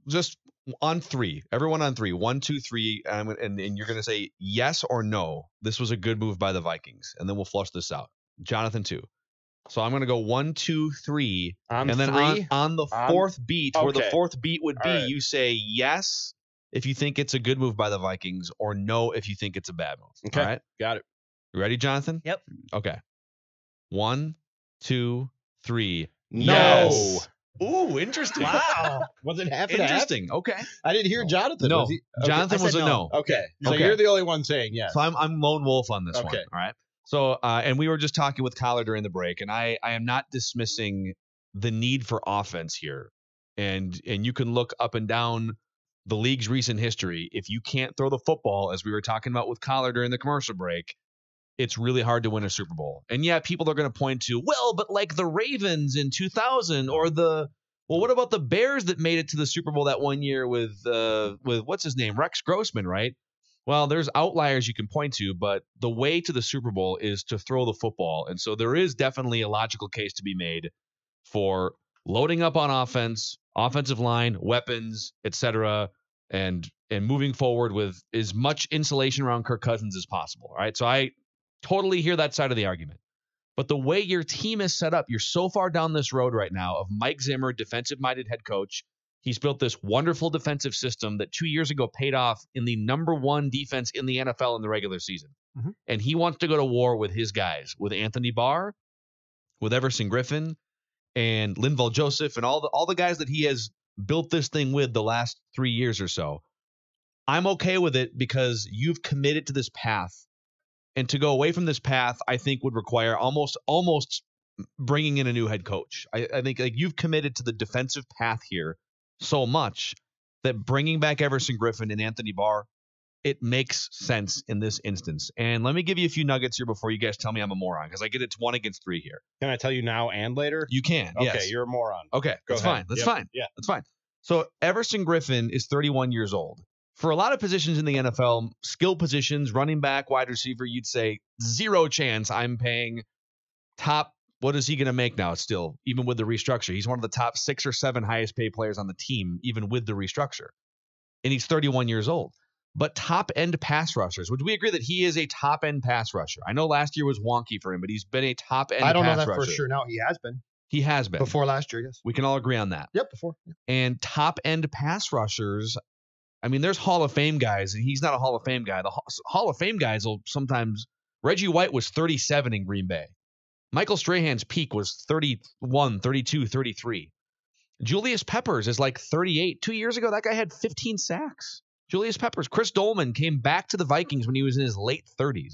just on three. Everyone on three. 1, 2, 3. And you're going to say yes or no. This was a good move by the Vikings. And then we'll flush this out. Jonathan, 2. So I'm going to go 1, 2, 3. On and then three? on the fourth beat, where the Okay. fourth beat would be, All right. you say yes if you think it's a good move by the Vikings, or no if you think it's a bad move. Okay. All right? Got it. You ready, Jonathan? Yep. Okay. 1, 2, 3. No. Yes. Ooh, interesting. Wow. Was it half and half? Interesting. Okay. I didn't hear Jonathan. No. Was he? Okay. Jonathan I was said a no. Okay. So Okay. you're the only one saying yes. So I'm lone wolf on this one. Okay. All right. So and we were just talking with Kyler during the break, and I am not dismissing the need for offense here. And you can look up and down the league's recent history. If you can't throw the football, as we were talking about with Kyler during the commercial break, it's really hard to win a Super Bowl. And yeah, people are going to point to, well, but like the Ravens in 2000, or what about the Bears that made it to the Super Bowl that one year with what's his name, Rex Grossman, right? Well, there's outliers you can point to, but the way to the Super Bowl is to throw the football. And so there is definitely a logical case to be made for loading up on offense, offensive line, weapons, etc., and moving forward with as much insulation around Kirk Cousins as possible. All right. So I totally hear that side of the argument. But the way your team is set up, you're so far down this road right now of Mike Zimmer, defensive-minded head coach. He's built this wonderful defensive system that 2 years ago paid off in the #1 defense in the NFL in the regular season. Mm-hmm. And he wants to go to war with his guys, with Anthony Barr, with Everson Griffen, and Linval Joseph, and all the guys that he has built this thing with the last 3 years or so. I'm okay with it because you've committed to this path. And to go away from this path, I think would require almost bringing in a new head coach. I think like you've committed to the defensive path here so much that bringing back Everson Griffen and Anthony Barr, it makes sense in this instance. And let me give you a few nuggets here before you guys tell me I'm a moron, because I get it's 1 against 3 here. Can I tell you now and later? You can. Okay, Yes. you're a moron. Okay, Go that's ahead. fine. That's Yep. fine. Yeah. That's fine. So Everson Griffen is 31 years old. For a lot of positions in the NFL, skill positions, running back, wide receiver, you'd say zero chance I'm paying top. What is he going to make now still, even with the restructure? He's one of the top 6 or 7 highest paid players on the team, even with the restructure. And he's 31 years old. But top-end pass rushers, would we agree that he is a top-end pass rusher? I know last year was wonky for him, but he's been a top-end pass rusher. I don't know that for sure. No, he has been. He has been. Before last year, yes. We can all agree on that. Yep, before. Yeah. And top-end pass rushers, I mean, there's Hall of Fame guys, and he's not a Hall of Fame guy. The Hall of Fame guys will sometimes – Reggie White was 37 in Green Bay. Michael Strahan's peak was 31, 32, 33. Julius Peppers is like 38. 2 years ago, that guy had 15 sacks. Julius Peppers. Chris Dolman came back to the Vikings when he was in his late 30s.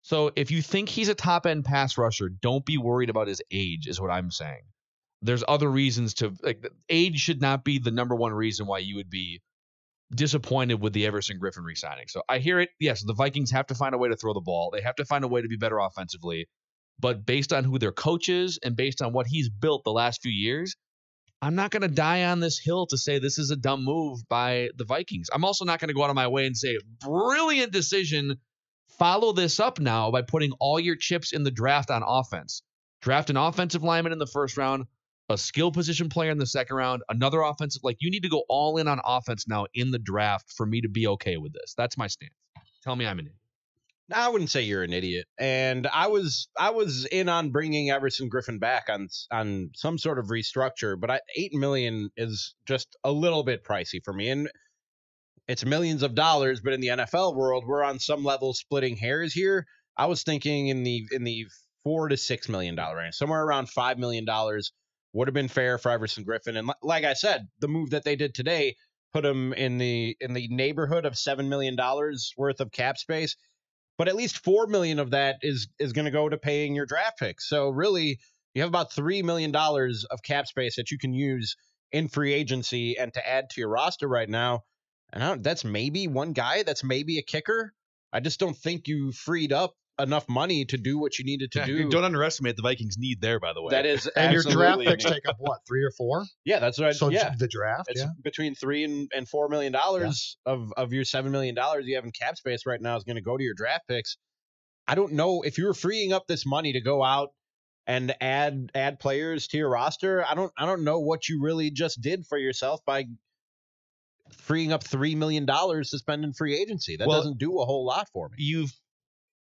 So if you think he's a top-end pass rusher, don't be worried about his age is what I'm saying. There's other reasons to – like age should not be the #1 reason why you would be – disappointed with the Everson Griffen re-signing. So I hear it. Yes, the Vikings have to find a way to throw the ball. They have to find a way to be better offensively. But based on who their coach is and based on what he's built the last few years, I'm not going to die on this hill to say this is a dumb move by the Vikings. I'm also not going to go out of my way and say, brilliant decision. Follow this up now by putting all your chips in the draft on offense. Draft an offensive lineman in the first round, a skill position player in the second round, another offensive. Like you need to go all in on offense now in the draft for me to be okay with this. That's my stance. Tell me I'm an idiot. I wouldn't say you're an idiot. And I was in on bringing Everson Griffen back on some sort of restructure, but $8 million is just a little bit pricey for me. And it's millions of dollars, but in the NFL world, we're on some level splitting hairs here. I was thinking in the $4 to $6 million range, somewhere around $5 million would have been fair for Everson Griffen. And like I said, the move that they did today put him in the neighborhood of $7 million worth of cap space. But at least $4 million of that is going to go to paying your draft picks. So really, you have about $3 million of cap space that you can use in free agency and to add to your roster right now. And that's maybe one guy. That's maybe a kicker. I just don't think you freed up enough money to do what you needed to do. Don't underestimate the Vikings' need there, by the way. That is And your draft absolutely picks a need. take up what, 3 or 4? Yeah, that's right. So yeah. the draft, It's yeah. between $3 and $4 million of your $7 million you have in cap space right now is going to go to your draft picks. I don't know if you're freeing up this money to go out and add players to your roster. I don't know what you really just did for yourself by freeing up $3 million to spend in free agency. That doesn't do a whole lot for me.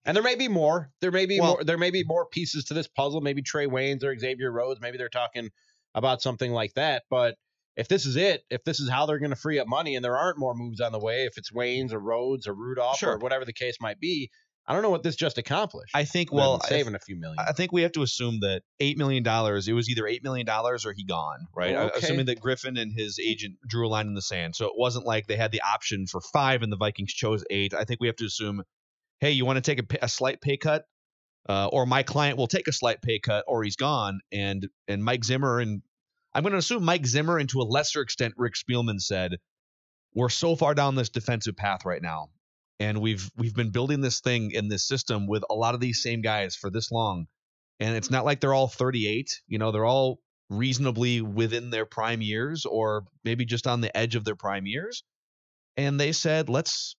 And there may be more. There may be more. There may be more pieces to this puzzle. Maybe Trey Waynes or Xavier Rhodes. Maybe they're talking about something like that. But if this is it, if this is how they're going to free up money, and there aren't more moves on the way, if it's Waynes or Rhodes or Rudolph or whatever the case might be, I don't know what this just accomplished. I think, saving a few million. I think we have to assume that $8 million, it was either $8 million or he gone, right? Okay. Assuming that Griffin and his agent drew a line in the sand. So it wasn't like they had the option for 5 and the Vikings chose 8. I think we have to assume, hey, you want to take a slight pay cut? Or my client will take a slight pay cut, or he's gone. And Mike Zimmer, and I'm going to assume Mike Zimmer, and to a lesser extent Rick Spielman, said, we're so far down this defensive path right now. And we've been building this thing in this system with a lot of these same guys for this long. And it's not like they're all 38. They're all reasonably within their prime years, or maybe just on the edge of their prime years. And they said, let's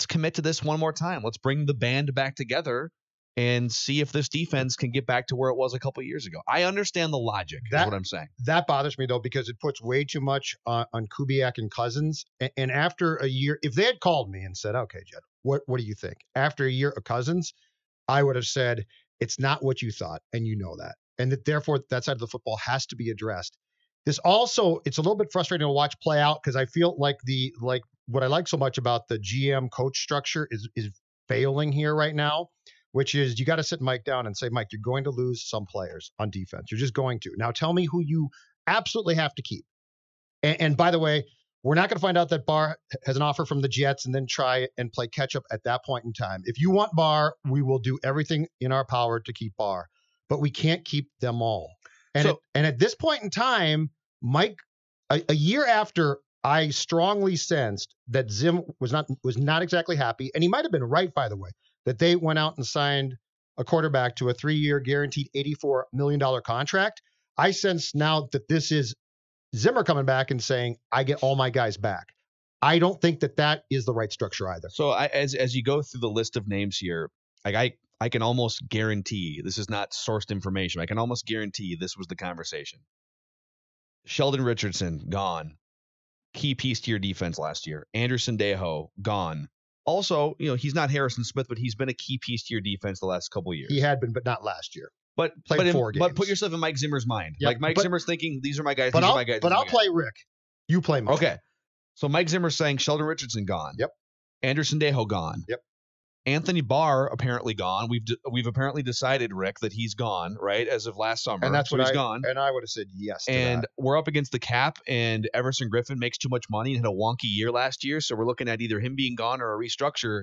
commit to this one more time. Let's bring the band back together and see if this defense can get back to where it was a couple of years ago. I understand the logic, is what I'm saying. That bothers me, though, because it puts way too much on Kubiak and Cousins. And after a year, if they had called me and said, okay, Judd, what do you think? After a year of Cousins, I would have said, it's not what you thought, and you know that. And that therefore, that side of the football has to be addressed. This also, it's a little bit frustrating to watch play out, because I feel like what I like so much about the GM coach structure is failing here right now, which is you got to sit Mike down and say, Mike, you're going to lose some players on defense. You're just going to. Now tell me who you absolutely have to keep. And by the way, we're not going to find out that Barr has an offer from the Jets and then try and play catch up at that point in time. If you want Barr, we will do everything in our power to keep Barr, but we can't keep them all. And at this point in time, Mike, a year after I strongly sensed that Zim was not exactly happy, and he might have been right, by the way, that they went out and signed a quarterback to a 3-year guaranteed $84 million contract. I sense now that this is Zimmer coming back and saying, I get all my guys back. I don't think that is the right structure either. So as you go through the list of names here, like I can almost guarantee, this is not sourced information, I can almost guarantee this was the conversation. Sheldon Richardson, gone. Key piece to your defense last year. Anderson Dejo, gone. Also, he's not Harrison Smith, but he's been a key piece to your defense the last couple of years. He had been, but not last year. But played 4 games. But put yourself in Mike Zimmer's mind. Yep, like Mike Zimmer's thinking, these are my guys, these are my guys. But I'll play Rick. You play Mike. Okay. So Mike Zimmer's saying Sheldon Richardson gone. Yep. Anderson Dejo gone. Yep. Anthony Barr apparently gone. We've apparently decided, Rick, that he's gone, right, as of last summer. And that's so what he's gone. And I would have said yes to and that. We're up against the cap, and Everson Griffen makes too much money and had a wonky year last year, so we're looking at either him being gone or a restructure.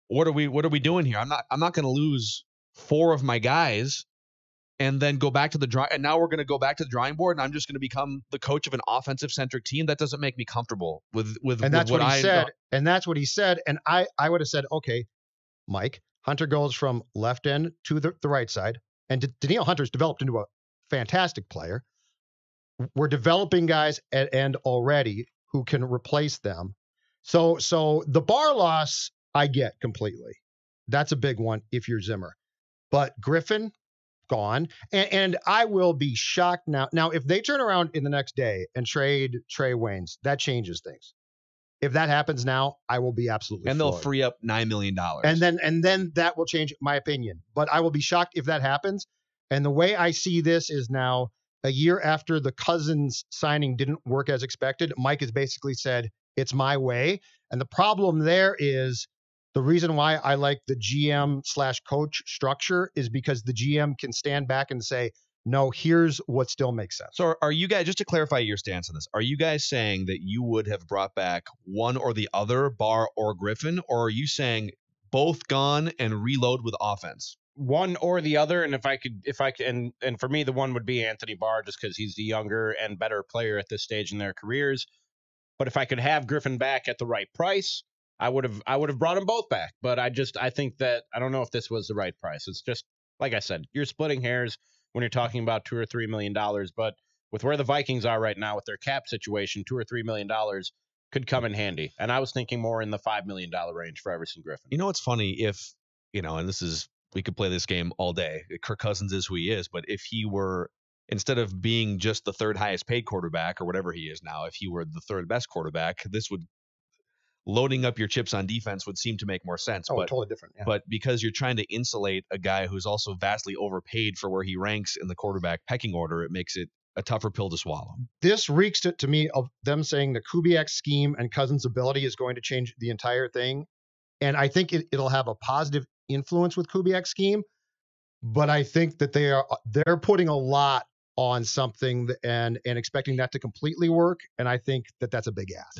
What are we doing here? I'm not going to lose 4 of my guys and then go back to the and now we're going to go back to the drawing board, and I'm just going to become the coach of an offensive centric team. That doesn't make me comfortable with and that's what he said. And that's what he said. And I would have said, okay, Mike, Hunter goes from left end to the right side, and Danielle Hunter's developed into a fantastic player. We're developing guys at end already who can replace them. So the Barr loss I get completely. That's a big one if you're Zimmer. But Griffin, gone. And I will be shocked now. Now, if they turn around in the next day and trade Trey Waynes, that changes things. If that happens now, I will be absolutely and floored. they'll free up $9 million. And then that will change my opinion. But I will be shocked if that happens. And the way I see this is now, a year after the Cousins signing didn't work as expected, Mike has basically said, it's my way. And the problem there is the reason why I like the GM/coach structure is because the GM can stand back and say, no, here's what still makes sense. So are you guys, just to clarify your stance on this, are you guys saying that you would have brought back one or the other, Barr or Griffin, or are you saying both gone and reload with offense? One or the other, and if I could, and for me, the one would be Anthony Barr, just because he's the younger and better player at this stage in their careers. But if I could have Griffin back at the right price, I would have brought them both back. But I think that I don't know if this was the right price. It's just, like I said, you're splitting hairs when you're talking about $2 or $3 million. But with where the Vikings are right now with their cap situation, $2 or $3 million could come in handy. And I was thinking more in the $5 million range for Everson Griffen. You know what's funny? If, and this is, we could play this game all day. Kirk Cousins is who he is, but if he were instead of being just the third highest paid quarterback or whatever he is now, if he were the third best quarterback, this would loading up your chips on defense would seem to make more sense. Oh, totally different. Yeah. But because you're trying to insulate a guy who's also vastly overpaid for where he ranks in the quarterback pecking order, it makes it a tougher pill to swallow. This reeks to me of them saying the Kubiak scheme and Cousins' ability is going to change the entire thing. And I think it'll have a positive influence with Kubiak's scheme. But I think that they're putting a lot on something and expecting that to completely work. And I think that that's a big ask.